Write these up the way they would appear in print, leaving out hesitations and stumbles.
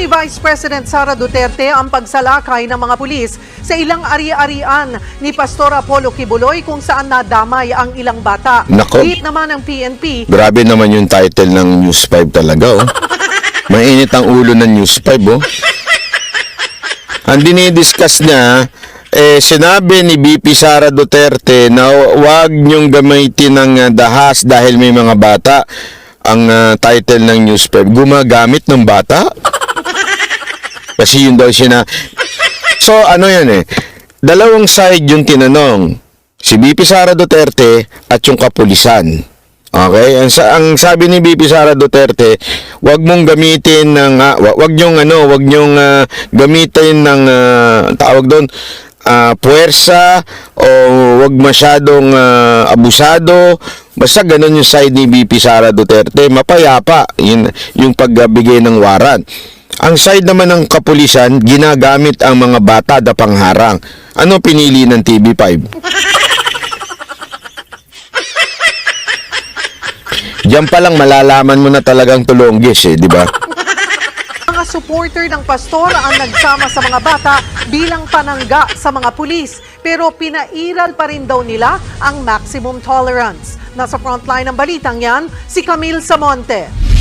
ni Vice President Sara Duterte ang pagsalakay ng mga pulis sa ilang ari-arian ni Pastor Apollo Kibuloy kung saan nadamay ang ilang bata. Nako. Hit naman ng PNP. Grabe naman yung title ng News 5 talaga, oh. Mainit ang ulo ng News 5, oh. Ang dinidiscuss niya, sinabi ni BP Sara Duterte na huwag niyong gamitin ng dahas dahil may mga bata. Ang title ng News 5, gumagamit ng bata? Kasi yun daw siya na... So, ano yan dalawang side yung tinanong. Si BP Sara Duterte at yung kapulisan. Okay? Ang sabi ni BP Sara Duterte, wag mong gamitin ng... wag nyong gamitin ng... tawag doon, puwersa o wag masyadong abusado. Basta ganun yung side ni BP Sara Duterte, mapayapa yung pagbigay ng waran. Ang side naman ng kapulisan, ginagamit ang mga bata na pangharang. Ano pinili ng TV5? Diyan pa lang malalaman mo na talagang tulonggis, di ba? Mga supporter ng pastor ang nagsama sa mga bata bilang panangga sa mga pulis. Pero pinairal pa rin daw nila ang maximum tolerance. Nasa frontline ng balitang yan, si Camille Samonte.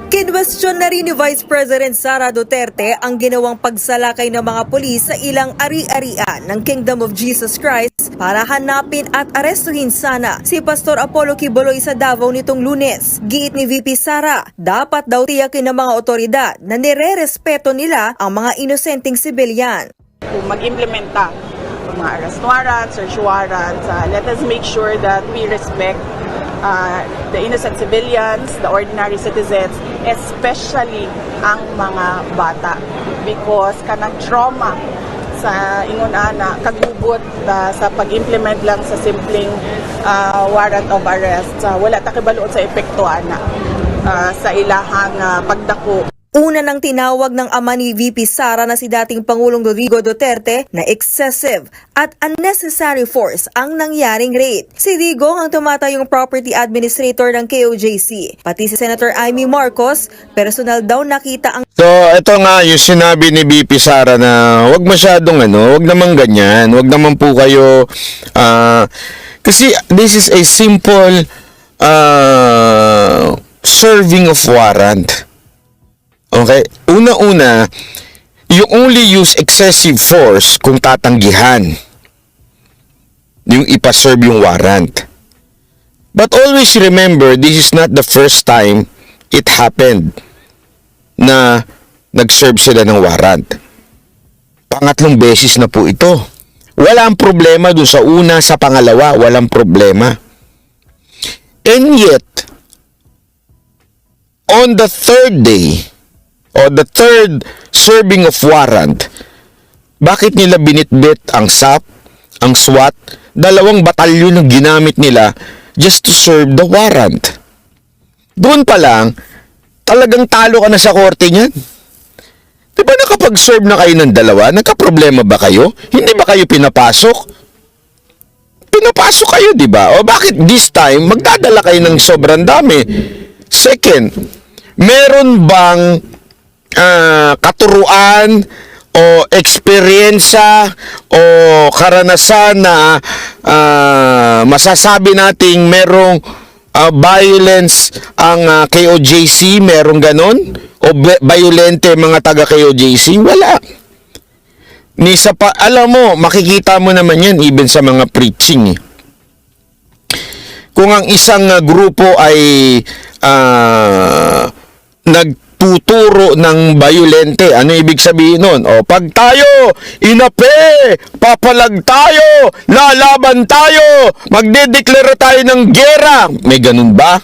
Kinwestiyon na rin ni Vice President Sara Duterte ang ginawang pagsalakay ng mga pulis sa ilang ari-arian ng Kingdom of Jesus Christ para hanapin at arestuhin sana si Pastor Apollo Kibuloy sa Davao nitong Lunes. Giit ni VP Sara, dapat daw tiyakin ng mga otoridad na nire-respeto nila ang mga inosenteng sibilyan. Kung mag-implementa ng mga arrest warrants, search warrants, let us make sure that we respect the innocent civilians, the ordinary citizens, especially ang mga bata. Because kanang trauma sa ingunana, kagubot sa pag-implement lang sa simpleng warrant of arrest. Wala takibaluon sa epekto ana sa ilahang pagdako. Una nang tinawag ng ama ni VP Sara na si dating Pangulong Rodrigo Duterte na excessive at unnecessary force ang nangyaring raid. Si Digong ang tumatayong property administrator ng KOJC. Pati si Senator Amy Marcos, personal daw nakita ang... So, ito nga yung sinabi ni BP Sara na wag masyadong wag naman ganyan, wag naman po kayo, kasi this is a simple serving of warrant. Okay? Una-una, you only use excessive force kung tatanggihan yung ipaserve yung warrant. But always remember, this is not the first time it happened na nag-serve sila ng warrant. Pangatlong beses na po ito. Walang problema dun sa una, sa pangalawa, walang problema. And yet, on the third day, o the third serving of warrant, bakit nila binitbit ang SAP, ang SWAT, dalawang batalyon ang ginamit nila just to serve the warrant? Doon pa lang, talagang talo ka na sa korte niyan. Diba nakapag-serve na kayo ng dalawa? Nagka-problema ba kayo? Hindi ba kayo pinapasok? Pinapasok kayo, diba? O bakit this time, magdadala kayo ng sobrang dami? Second, meron bang katuruan o eksperyensya o karanasan na masasabi nating merong violence ang KOJC, merong ganon? O violente mga taga KOJC? Wala. Alam mo, makikita mo naman yan even sa mga preaching. Kung ang isang grupo ay nagtuturo ng violente, ano ibig sabihin nun? O, pag tayo, inape, papalag tayo, lalaban tayo, magdedeklara tayo ng gera. May ganun ba?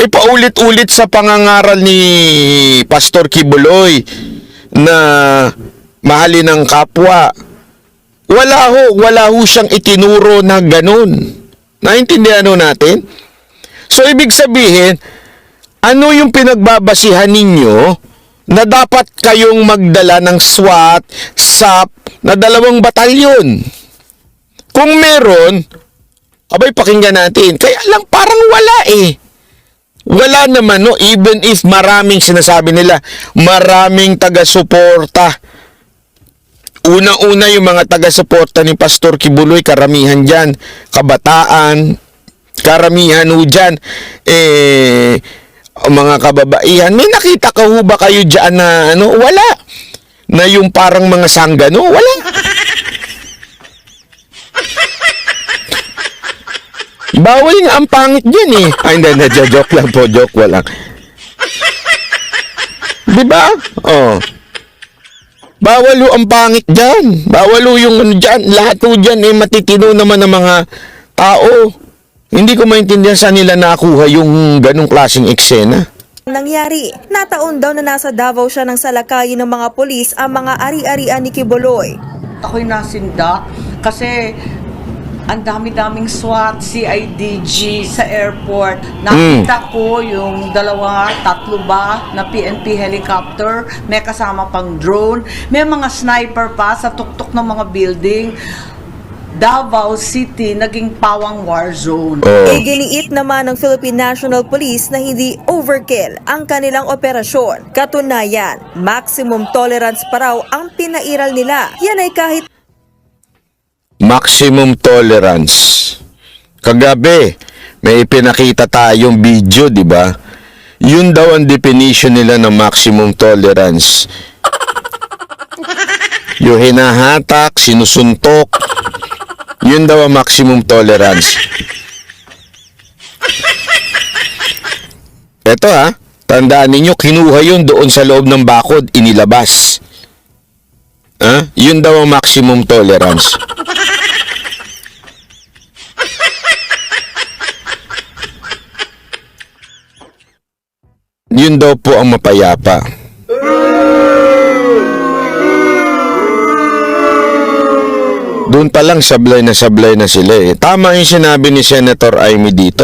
Paulit-ulit sa pangangaral ni Pastor Kibuloy na mahalin ang kapwa. Wala ho siyang itinuro na ganun. Naintindihan ho natin? So, ibig sabihin, ano yung pinagbabasihan ninyo na dapat kayong magdala ng SWAT, SAP na 2 batalyon? Kung meron, abay pakinggan natin. Kaya lang parang wala Wala naman, no? Even if maraming sinasabi nila, maraming taga-suporta. Una-una yung mga taga-suporta ni Pastor Kibuloy, karamihan dyan, kabataan, karamihan ho dyan, mga kababaihan. May nakita ka ho ba kayo dyan na, wala. Na yung parang mga sanggano, wala. Bawal nga ang pangit dyan eh. Ay, hindi, joke lang po, joke lang. Diba? Oh. Bawal ho ang pangit dyan. Bawal ho yung ano dyan. Lahat ho dyan matitino naman ng mga tao. Hindi ko maintindihan saan nila nakuha yung ganong klaseng eksena. Nangyari, nataon daw na nasa Davao siya nang salakayin ng mga pulis ang mga ari-arian ni Kibuloy. Ako'y nasinda kasi ang dami-daming SWAT, CIDG sa airport. Nakita ko yung tatlo ba na PNP helicopter, may kasama pang drone, may mga sniper pa sa tuktok ng mga building. Davao City naging pawang war zone. Iginiit naman ng Philippine National Police na hindi overkill ang kanilang operasyon. Katunayan, maximum tolerance pa raw ang pinairal nila. Yan ay kahit Maximum tolerance. Kagabi, may ipinakita tayong video, di ba? Yun daw ang definition nila ng maximum tolerance. Yung hinahatak, sinusuntok, yun daw ang maximum tolerance. Eto tandaan ninyo, kinuha yun doon sa loob ng bakod, inilabas. Yun daw ang maximum tolerance. Yun daw po ang mapayapa. Doon pa lang sablay na sila eh. Tama yung sinabi ni Senator Amy dito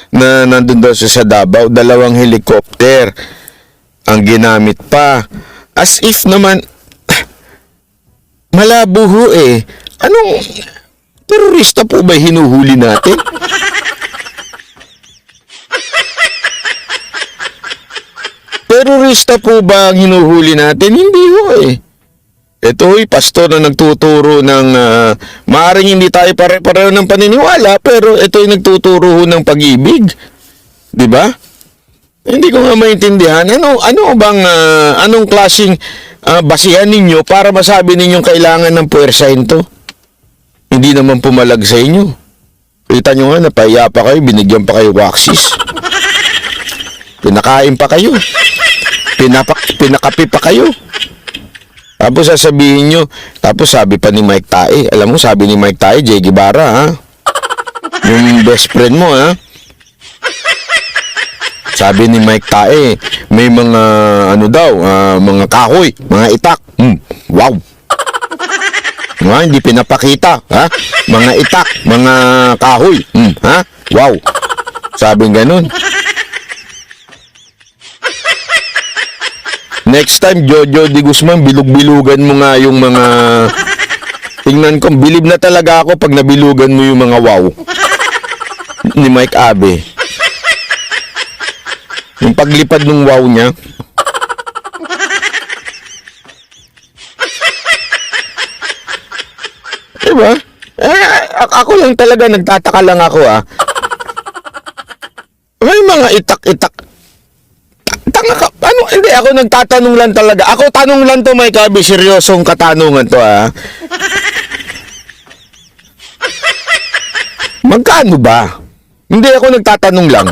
na nandun daw sa Davao, 2 helicopter ang ginamit pa. As if naman, malabo ho eh. Anong terorista po ba hinuhuli natin? Terorista po ba ang hinuhuli natin? Hindi ho eh. Ito ay pastor na nagtuturo ng maaaring hindi tayo pare-pareho ng paniniwala, pero ito ay nagtuturo ng pag-ibig. 'Di ba? Hindi ko nga maintindihan anong klaseng basihan ninyo para masabi ninyong kailangan ng puwersahin to. Hindi naman pumalag sa inyo. Kita nyo nga, napahiya pa kayo, binigyan pa kayo waxis. Pinakain pa kayo. Pinakapi pa kayo. Tapos sasabihin nyo, tapos sabi pa ni Mike Tae, alam mo sabi ni Mike Tae, Jay Guevara yung best friend mo sabi ni Mike Tae, may mga mga kahoy, mga itak. Wow. Hindi pinapakita, mga itak, mga kahoy. Wow. Sabi ganun. Next time, Jojo de Guzman, bilug-bilugan mo nga yung mga... Tingnan ko, bilib na talaga ako pag nabilugan mo yung mga wow. Ni Mike Abe. Yung paglipad ng wow niya. Diba? Ako lang talaga, nagtataka lang ako May mga itak-itak. Tanga ka. Hindi, ako nagtatanong lang talaga. Ako tanong lang to, Mike Abe. Seryosong katanungan to, Magkano ba? Hindi, ako nagtatanong lang.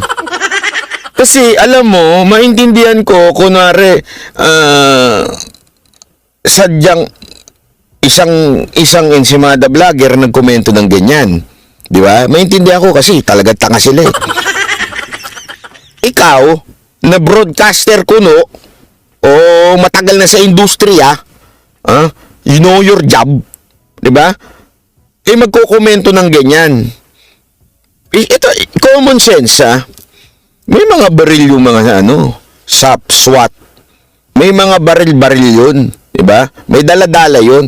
Kasi, alam mo, maintindihan ko, kunwari, sadyang isang ensimada vlogger nagkomento ng ganyan. Di ba? Maintindihan ko kasi talagang tanga sila Ikaw, na broadcaster kuno o matagal na sa industriya, you know your job, 'di ba? Magkokomento ng ganyan. Ito common sense May mga baril yung mga SWAT. May mga baril-baril 'yun, 'di ba? May dala-dala 'yun.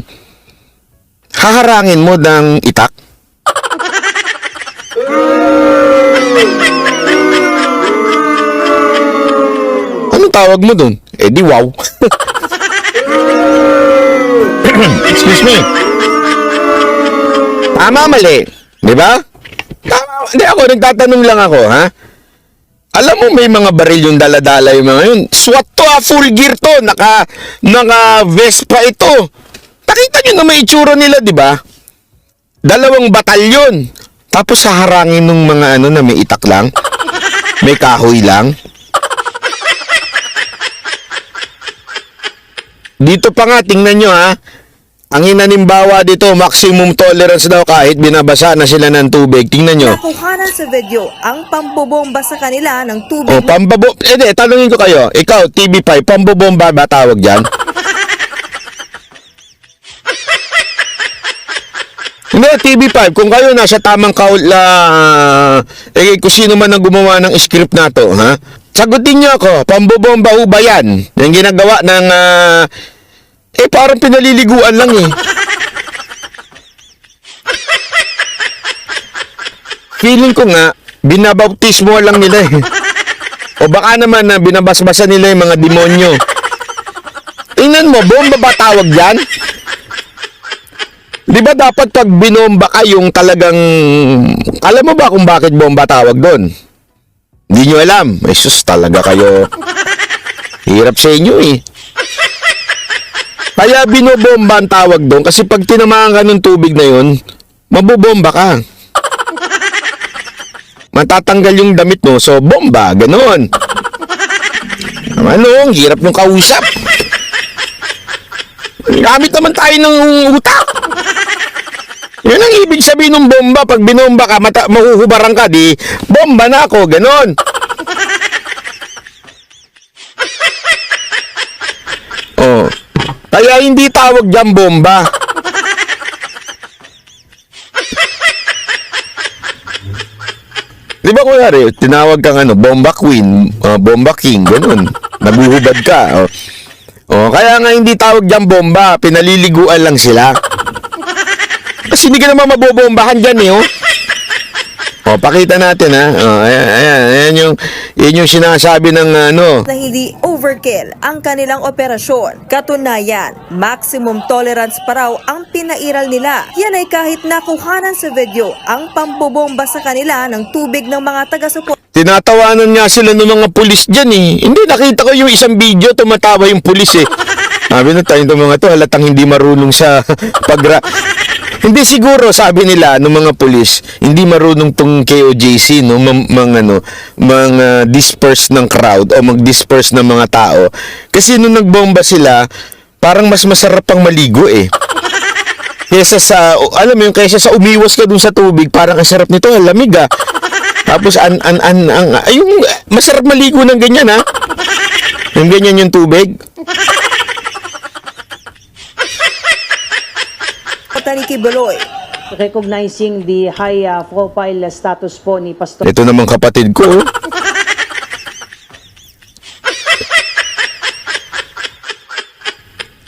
Haharangin mo ng itak. tawag mo dun? Eh di wow. Excuse me. Tama, mali. Di ba? Tama. Hindi, ako, nagtatanong lang ako, ha? Alam mo, may mga baril yung daladala yung mga yun. SWAT to, full gear to. Naka-Vespa ito. Nakita nyo na may itsura nila, di ba? 2 batalyon. Tapos haharangin ng mga ano na may itak lang. May kahoy lang. Dito pa nga, tingnan nyo ha. Ang hinanimbawa dito, maximum tolerance daw kahit binabasa na sila ng tubig. Tingnan nyo. Nakuhanan sa video ang pambobomba sa kanila ng tubig. O, tanungin ko kayo. Ikaw, TV5, pambobomba ba tawag dyan? Hindi, TV5, kung kayo nasa tamang kung sino man ang gumawa ng script na to, ha? Sagutin niyo ako, pambobomba ho ba yan? Yung ginagawa ng, parang pinaliliguan lang eh. Feeling ko nga, binabautismo lang nila eh. O baka naman na binabasbasan nila yung mga demonyo. Tingnan mo, bomba ba tawag yan? Di ba dapat pag binomba ka yung talagang... Alam mo ba kung bakit bomba tawag doon? Hindi nyo alam. Ay sus, talaga kayo. Hirap sa inyo eh. Kaya binobomba ang tawag doon kasi pag tinamaan ka ng tubig na yun, mabobomba ka. Matatanggal yung damit mo, so bomba, ganoon. Ano, hirap nung kausap. Gamit naman tayo ng utak. Yun ang ibig sabihin ng bomba. Pag binomba ka, mahuhubaran ka, di, bomba na ako, ganon. Oh. Kaya hindi tawag dyan bomba. Di ba kunwari, tinawag kang bomba queen, bomba king, ganon. Nabuhubad ka. Oh, kaya nga hindi tawag dyan bomba, pinaliliguan lang sila. Kasi hindi ka naman mabobombahan dyan eh, oh. Oh, pakita natin ha. Oh, ayan yung sinasabi ng Na hindi overkill ang kanilang operasyon. Katunayan, maximum tolerance pa raw ang pinairal nila. Yan ay kahit nakuhanan sa video ang pambobomba sa kanila ng tubig ng mga taga-support. Tinatawanan nga sila ng mga pulis dyan eh. Hindi, nakita ko yung isang video, tumatawa yung pulis eh. Sabi na tayo ng mga to, halatang hindi marunong sa Hindi siguro, sabi nila ng mga pulis, hindi marunong tong KOJC, no, mga disperse ng crowd o mag-disperse ng mga tao. Kasi nung nagbomba sila, parang mas masarap pang maligo eh. Kesa sa, alam mo yung, kesa sa umiwas ka dun sa tubig, parang ang sarap nito, lamig ah. Tapos, yung masarap maligo ng ganyan ha. Yung ganyan yung tubig. Ricky Beloy. Recognizing the high profile status po ni Pastor. Ito naman kapatid ko.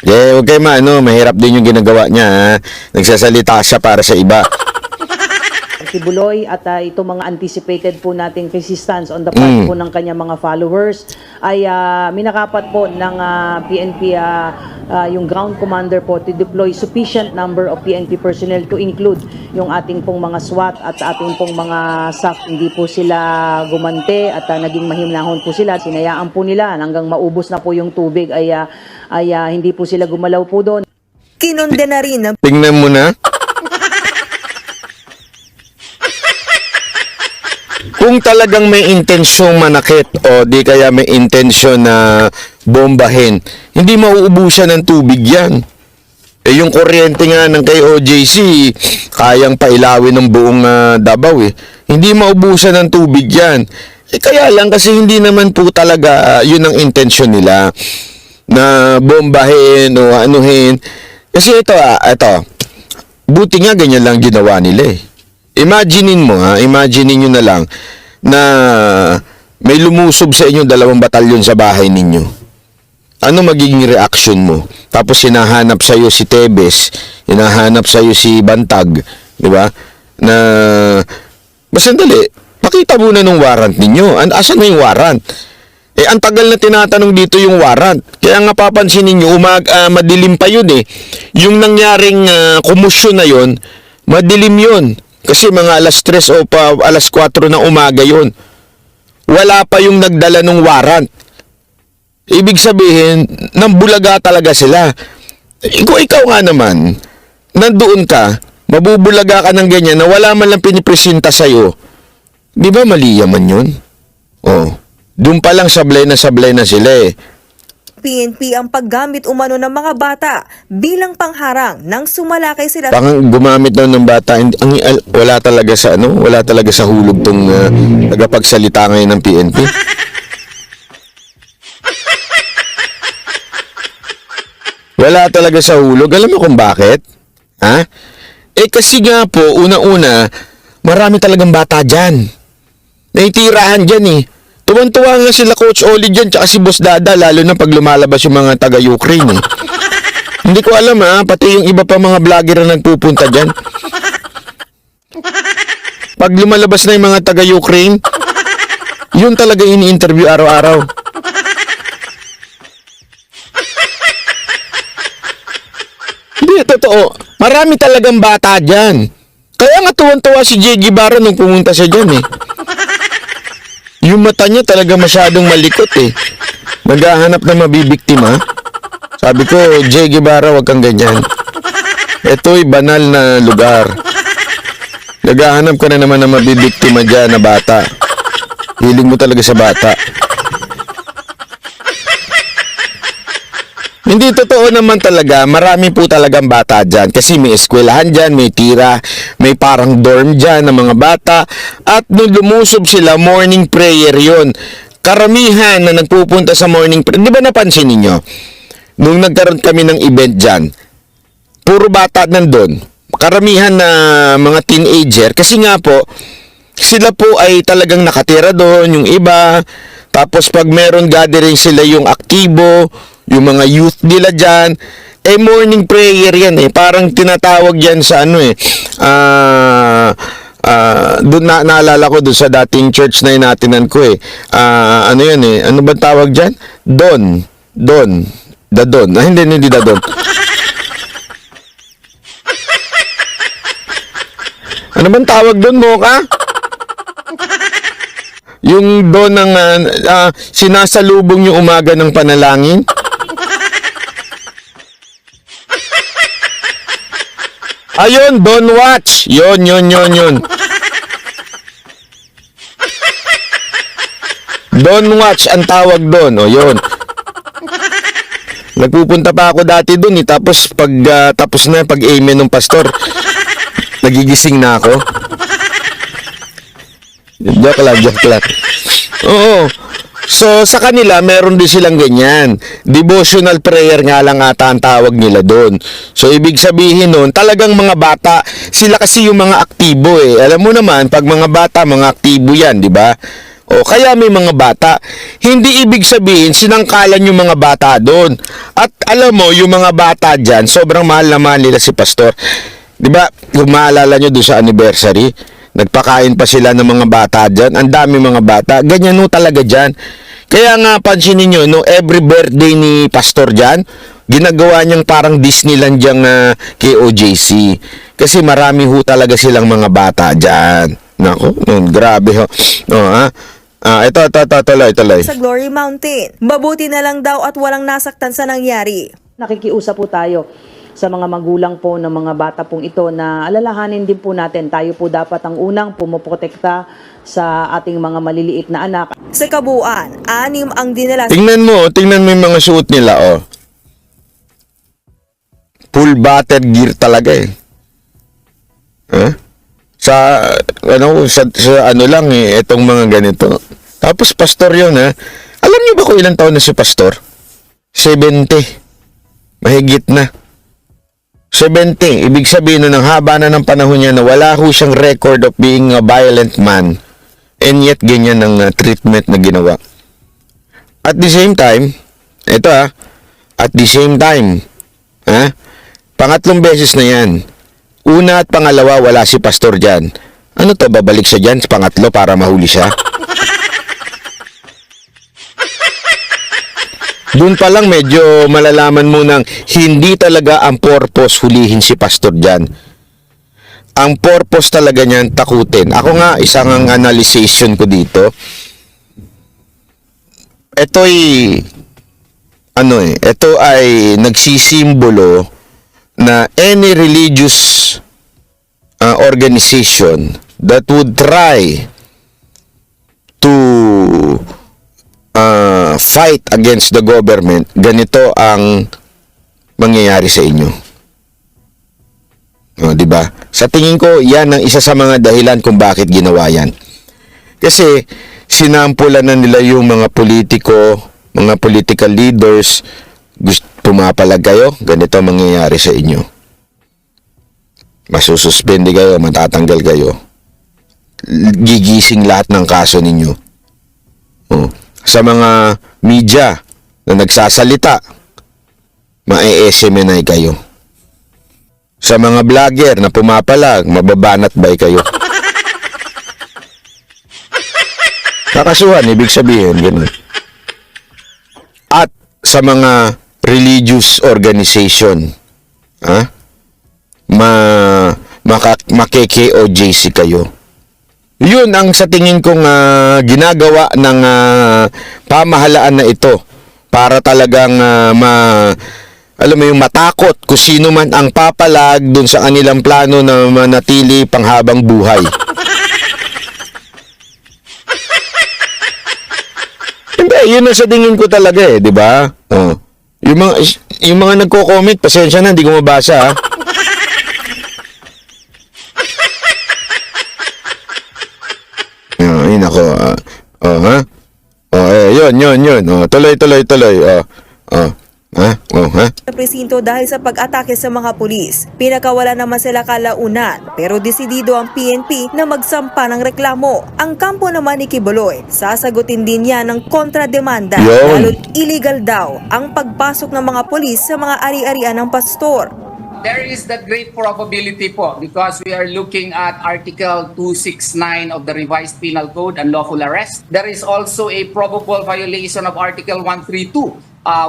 Okay mahirap din yung ginagawa niya. Ha? Nagsasalita siya para sa iba. Buloy at ito mga anticipated po nating resistance on the part po ng kanya mga followers ay minakapat po ng PNP yung ground commander po to deploy sufficient number of PNP personnel to include yung ating pong mga SWAT at ating pong mga SAF. Hindi po sila gumante at naging mahimlahon po sila. Sinayaan po nila hanggang maubos na po yung tubig ay hindi po sila gumalaw po doon. Kinondena rin ng Tingnan mo na. Kung talagang may intensyong manakit o di kaya may intensyon na bombahin, hindi mauubusan ng tubig yan. Yung kuryente nga ng kay OJC, kayang pailawin ng buong Davao eh. Hindi maubusan ng tubig yan. Kaya lang kasi hindi naman po talaga yun ang intensyon nila na bombahin o anuhin. Kasi ito, buti nga ganyan lang ginawa nila eh. Imaginein nyo na lang na may lumusob sa inyo 2 batalyon sa bahay ninyo. Ano magiging reaction mo? Tapos hinahanap sa iyo si Tebes, hinahanap sa iyo si Bantag, di ba? Na sandali, pakita muna ng warrant ninyo. Asan na yung warrant? Ang tagal na tinatanong dito yung warrant. Kaya nga papansinin nyo, madilim pa yun eh. Yung nangyaring kumusyon na yun, madilim yun. Kasi mga alas 3 o alas 4 ng umaga yun. Wala pa yung nagdala ng warrant. Ibig sabihin, nambulaga talaga sila. Kung ikaw nga naman, nandoon ka, mabubulaga ka ng ganyan na wala man lang pinipresenta sa'yo, di ba mali yaman yun? Oh, doon pa lang sablay na sila eh. PNP ang paggamit umano ng mga bata bilang pangharang nang sumalakay sila. Pang gumamit daw ng bata, wala talaga sa hulog tong tagapagsalita ngayon ng PNP. Wala talaga sa hulog. Alam mo kung bakit? Ha? Kasi nga po, una-una, marami talagang bata dyan. Naitirahan dyan eh. Tuwan-tuwa nga sila Coach Oli dyan, tsaka si Boss Dada, lalo na pag lumalabas yung mga taga-Ukraine eh. Hindi ko alam pati yung iba pa mga vlogger na nagpupunta dyan. Pag lumalabas na yung mga taga-Ukraine, yun talaga ini-interview araw-araw. Hindi, totoo. Marami talagang bata dyan. Kaya nga tuwan-tuwa si Jay Guevara nung pumunta siya dyan eh. Yung mata niya talaga masyadong malikot eh. Naghahanap na mabibiktima. Sabi ko, Jay Guevara, wag kang ganyan. Ito'y banal na lugar. Naghahanap ka na naman na mabibiktima dyan na bata. Hiling mo talaga sa bata. Hindi totoo naman talaga, marami po talagang bata dyan kasi may eskwelahan dyan, may tira, may parang dorm dyan ng mga bata at nung lumusob sila, morning prayer yon. Karamihan na nagpupunta sa morning prayer, di ba napansin ninyo? Nung nagkaroon kami ng event dyan, puro bata nandun, karamihan na mga teenager kasi nga po, sila po ay talagang nakatira doon, yung iba, tapos pag meron gathering sila yung aktibo, yung mga youth nila dyan, morning prayer yan eh. Parang tinatawag yan sa doon naalala ko doon sa dating church na inatinan ko eh. Ano yan eh. Ano ba tawag dyan? Don. Hindi Dadon. Ano bang tawag doon mo ka? Yung doon ng sinasalubong yung umaga ng panalangin. Ayun, don't watch. Yun. Don't watch ang tawag doon. O, yun. Nagpupunta pa ako dati doon eh. Tapos pag tapos na pag amen ng pastor, nagigising na ako. Joke lang. Oo. So, sa kanila, meron din silang ganyan. Devotional prayer nga lang ata ang tawag nila doon. So, ibig sabihin nun, talagang mga bata, sila kasi yung mga aktibo eh. Alam mo naman, pag mga bata, mga aktibo yan, di ba? O, kaya may mga bata. Hindi ibig sabihin, sinangkalan yung mga bata doon. At alam mo, yung mga bata dyan, sobrang mahal na mahal nila si Pastor. Di ba? Kung maalala nyo doon sa anniversary, nagpakain pa sila ng mga bata dyan. Ang dami mga bata. Ganyan no talaga dyan. Kaya nga pansinin nyo, no, every birthday ni Pastor dyan, ginagawa niyang parang Disneyland dyan KOJC. Kasi marami ho talaga silang mga bata dyan. Nako, grabe ho. Ito, tuloy. Sa Glory Mountain. Mabuti na lang daw at walang nasaktan sa nangyari. Nakikiusap po tayo sa mga magulang po ng mga bata pong ito na alalahanin din po natin. Tayo po dapat ang unang pumoprotekta sa ating mga maliliit na anak. Sa kabuuan, 6 ang dinala. Tingnan mo yung mga suot nila, oh. Full battered gear talaga eh. Sa ano lang eh, itong mga ganito. Tapos pastor yun Alam niyo ba kung ilang taon na si pastor? 70. Mahigit na. 70. Ibig sabihin ng haba na ng panahon niya na wala ho siyang record of being a violent man. And yet, ganyan ang treatment na ginawa. At the same time, pangatlong beses na yan. Una at pangalawa, wala si pastor dyan. Ano to, babalik siya dyan sa pangatlo para mahuli siya? Doon pa lang medyo malalaman mo nang hindi talaga ang purpose hulihin si pastor dyan. Ang purpose talaga niyan takutin. Ako nga, isang ang analyzation ko dito. Ito ay nagsisimbolo na any religious organization that would try to fight against the government, ganito ang mangyayari sa inyo. Di ba? Sa tingin ko, yan ang isa sa mga dahilan kung bakit ginawa yan. Kasi sinampulan na nila yung mga politiko, mga political leaders, pumapalag kayo, ganito ang mangyayari sa inyo. Masususpende kayo, matatanggal kayo. Gigising lahat ng kaso ninyo. Sa mga media na nagsasalita, mae-SMNI kayo. Sa mga vlogger na pumapalag, mababanat bay kayo. Kakasuhan, ibig sabihin, ganun. At sa mga religious organization, maki-KOJC kayo. Yun ang sa tingin kong ginagawa ng pamahalaan na ito para talagang alam mo yung matakot kung sino man ang papalag dun sa kanilang plano na manatili panghabang buhay. Hindi, yun ang sa tingin ko talaga di ba? Yung mga nagko-comment, pasensya na, hindi ko mabasa Ayun ako. Yun. Tuloy. Presinto dahil sa pag-atake sa mga pulis. Pinakawala naman sila kalaunan pero desidido ang PNP na magsampa ng reklamo. Ang kampo naman ni Quiboloy, sasagutin din niya ng kontrademanda lalo't illegal daw ang pagpasok ng mga pulis sa mga ari-arian ng pastor. There is that great probability po because we are looking at Article 269 of the Revised Penal Code, unlawful arrest. There is also a probable violation of Article 132,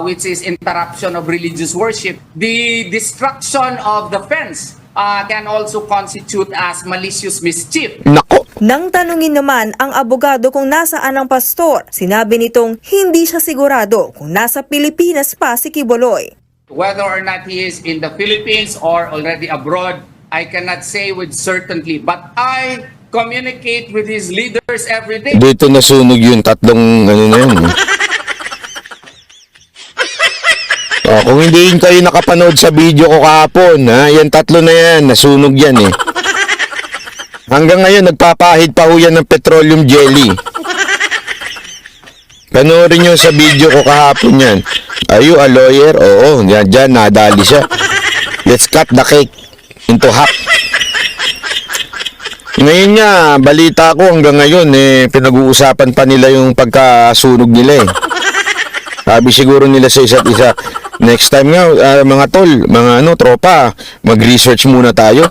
which is interruption of religious worship. The destruction of the fence can also constitute as malicious mischief. Nako! Nang tanungin naman ang abogado kung nasaan ang pastor, sinabi nitong hindi siya sigurado kung nasa Pilipinas pa si Quiboloy. Whether or not he is in the Philippines or already abroad, I cannot say with certainty. But I communicate with his leaders every day. Dito nasunog yung tatlong na yun. Kung hindi kayo nakapanood sa video ko kahapon, yan tatlo na yan, nasunog yan Hanggang ngayon, nagpapahid pa ho yan ng petroleum jelly. Panoorin nyo sa video ko kahapon yan. Are you a lawyer? Oo, dyan, nadali siya. Let's cut the cake into half. Ngayon nga, balita ko hanggang ngayon, pinag-uusapan pa nila yung pagkasunog nila Sabi siguro nila sa isa't isa, next time nga, mga tol, mga tropa, mag-research muna tayo.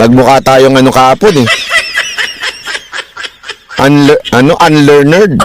Nagmukha tayong kahapon unlearned.